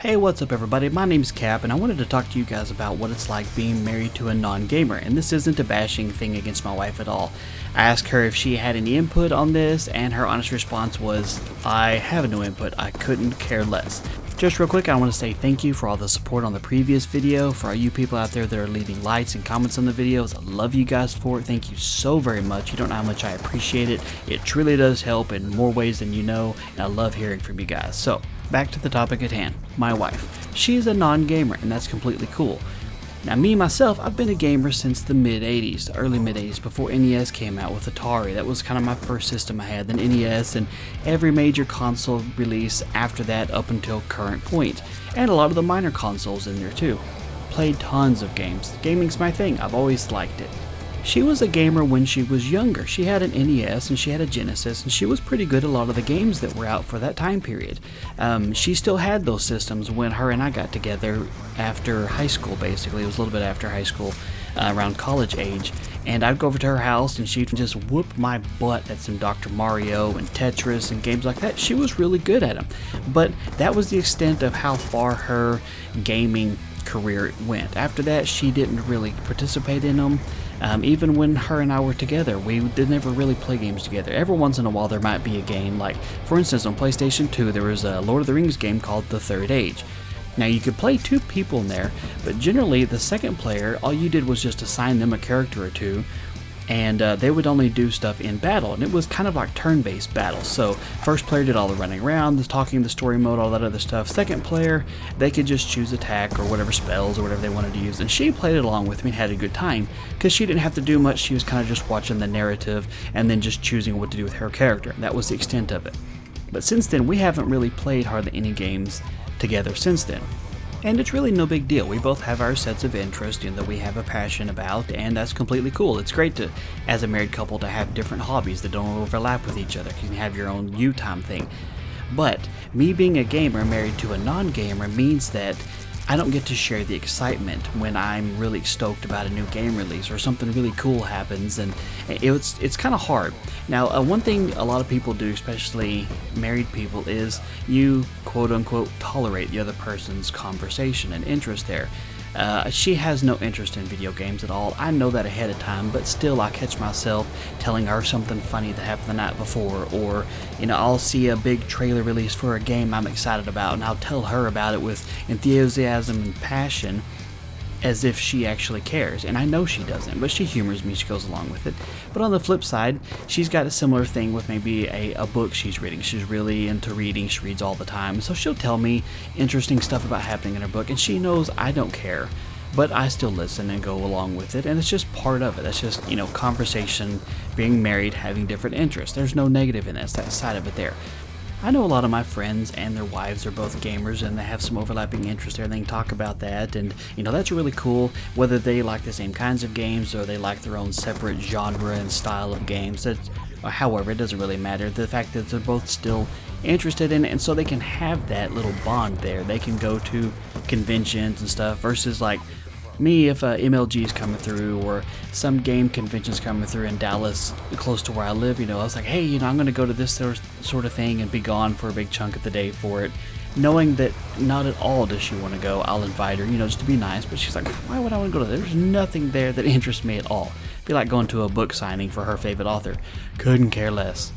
Hey, what's up everybody? My name's Cap and I wanted to talk to you guys about what it's like being married to a non-gamer, and this isn't a bashing thing against my wife at all. I asked her if she had any input on this and her honest response was, I have no input, I couldn't care less. Just real quick, I want to say thank you for all the support on the previous video. For all you people out there that are leaving likes and comments on the videos, I love you guys for it. Thank you so very much. You don't know how much I appreciate it. It truly does help in more ways than you know, and I love hearing from you guys. So, back to the topic at hand, my wife. She is a non-gamer, and that's completely cool. Now me myself, I've been a gamer since the mid-80s, early mid-80s, before NES came out with Atari. That was kind of my first system I had, then NES, and every major console release after that up until current point. And a lot of the minor consoles in there too. Played tons of games. Gaming's my thing, I've always liked it. She was a gamer when she was younger. She had an NES and she had a Genesis, and she was pretty good at a lot of the games that were out for that time period. She still had those systems when her and I got together after high school, basically. It was a little bit after high school, around college age. And I'd go over to her house and she'd just whoop my butt at some Dr. Mario and Tetris and games like that. She was really good at them. But that was the extent of how far her gaming career went. After that, she didn't really participate in them. Even when her and I were together, we did never really play games together. Every once in a while there might be a game, like for instance on PlayStation 2 there was a Lord of the Rings game called The Third Age. Now you could play two people in there, but generally the second player, all you did was just assign them a character or two, and they would only do stuff in battle, and it was kind of like turn-based battles. So first player did all the running around, the talking, the story mode, all that other stuff. Second player, they could just choose attack or whatever spells or whatever they wanted to use, and she played it along with me and had a good time because she didn't have to do much. She was kind of just watching the narrative and then just choosing what to do with her character. That was the extent of it. But since then, we haven't really played hardly any games together since then. And it's really no big deal. We both have our sets of interest that we have a passion about, and that's completely cool. It's great to, as a married couple, to have different hobbies that don't overlap with each other. You can have your own you time thing. But me being a gamer married to a non-gamer means that I don't get to share the excitement when I'm really stoked about a new game release or something really cool happens, and it's kind of hard. Now, one thing a lot of people do, especially married people, is you quote-unquote tolerate the other person's conversation and interest there. She has no interest in video games at all. I know that ahead of time, but still I catch myself telling her something funny that happened the night before, or I'll see a big trailer release for a game I'm excited about and I'll tell her about it with enthusiasm and passion as if she actually cares, and I know she doesn't, but she humors me, she goes along with it. But on the flip side, she's got a similar thing with maybe a book she's reading. She's really into reading, she reads all the time, so she'll tell me interesting stuff about happening in her book, and she knows I don't care, but I still listen and go along with it, and it's just part of it. That's just, conversation, being married, having different interests. There's no negative in that, it's that side of it there. I know a lot of my friends and their wives are both gamers, and they have some overlapping interests there. They can talk about that, and that's really cool. Whether they like the same kinds of games or they like their own separate genre and style of games, however, it doesn't really matter. The fact that they're both still interested in it, and so they can have that little bond there. They can go to conventions and stuff versus like me, if MLG is coming through or some game conventions coming through in Dallas close to where I live, I was like, hey, I'm going to go to this sort of thing and be gone for a big chunk of the day for it, knowing that not at all does she want to go. I'll invite her, just to be nice, but she's like, why would I want to go to that? There's nothing there that interests me at all. It'd be like going to a book signing for her favorite author. Couldn't care less.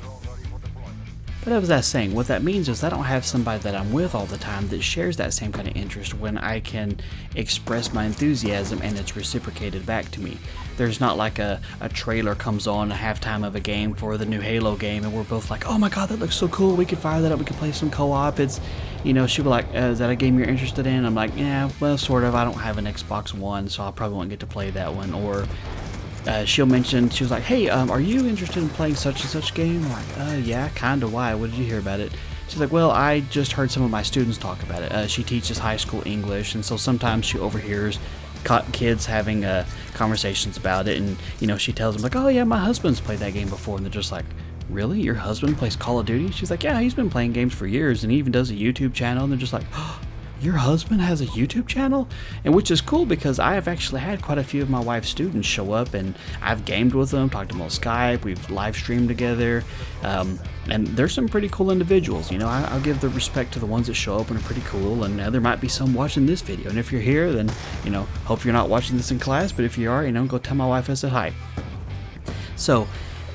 But as I was saying, what that means is I don't have somebody that I'm with all the time that shares that same kind of interest when I can express my enthusiasm and it's reciprocated back to me. There's not like a trailer comes on a halftime of a game for the new Halo game and we're both like, oh my god, that looks so cool, we could fire that up, we could play some co-op. It's, she'll be like, is that a game you're interested in? I'm like, yeah, well, sort of. I don't have an Xbox One, so I probably won't get to play that one. Or she'll mention, she was like, hey, are you interested in playing such and such game? I'm like, yeah, kinda. Why? What did you hear about it? She's like, well, I just heard some of my students talk about it. She teaches high school English, and so sometimes she overhears kids having conversations about it, and she tells them like, oh yeah, my husband's played that game before, and they're just like, really? Your husband plays Call of Duty? She's like, yeah, he's been playing games for years, and he even does a YouTube channel, and they're just like, oh, your husband has a YouTube channel? And which is cool because I have actually had quite a few of my wife's students show up, and I've gamed with them, talked to them on Skype, we've live streamed together, and there's some pretty cool individuals. You know, I'll give the respect to the ones that show up and are pretty cool, and there might be some watching this video. And if you're here, then, you know, hope you're not watching this in class, but if you are, you know, go tell my wife I said hi. So,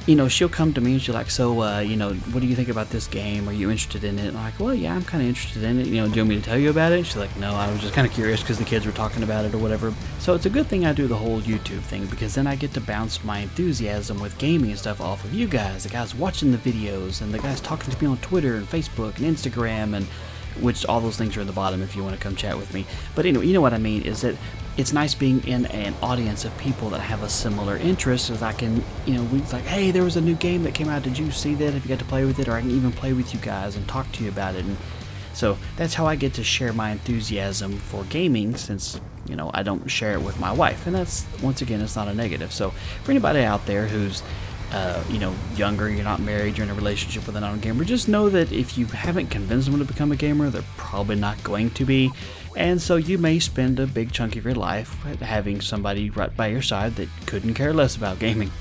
you know, she'll come to me and she's like, so, you know, what do you think about this game? Are you interested in it? And I'm like, well, yeah, I'm kind of interested in it. You know, do you want me to tell you about it? She's like, no, I was just kind of curious because the kids were talking about it or whatever. So it's a good thing I do the whole YouTube thing, because then I get to bounce my enthusiasm with gaming and stuff off of you guys, the guys watching the videos, and the guys talking to me on Twitter and Facebook and Instagram, and which all those things are in the bottom if you want to come chat with me. But anyway, you know what I mean, is that it's nice being in an audience of people that have a similar interest, as I can, you know, we like, hey, there was a new game that came out, did you see that? Have you got to play with it? Or I can even play with you guys and talk to you about it. And so that's how I get to share my enthusiasm for gaming, since, you know, I don't share it with my wife. And that's, once again, it's not a negative. So for anybody out there who's you know, younger, you're not married, you're in a relationship with a non-gamer, just know that if you haven't convinced them to become a gamer, they're probably not going to be. And so you may spend a big chunk of your life having somebody right by your side that couldn't care less about gaming.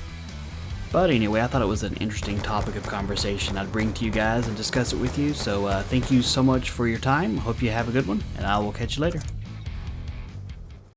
But anyway, I thought it was an interesting topic of conversation I'd bring to you guys and discuss it with you. So thank you so much for your time. Hope you have a good one, and I will catch you later.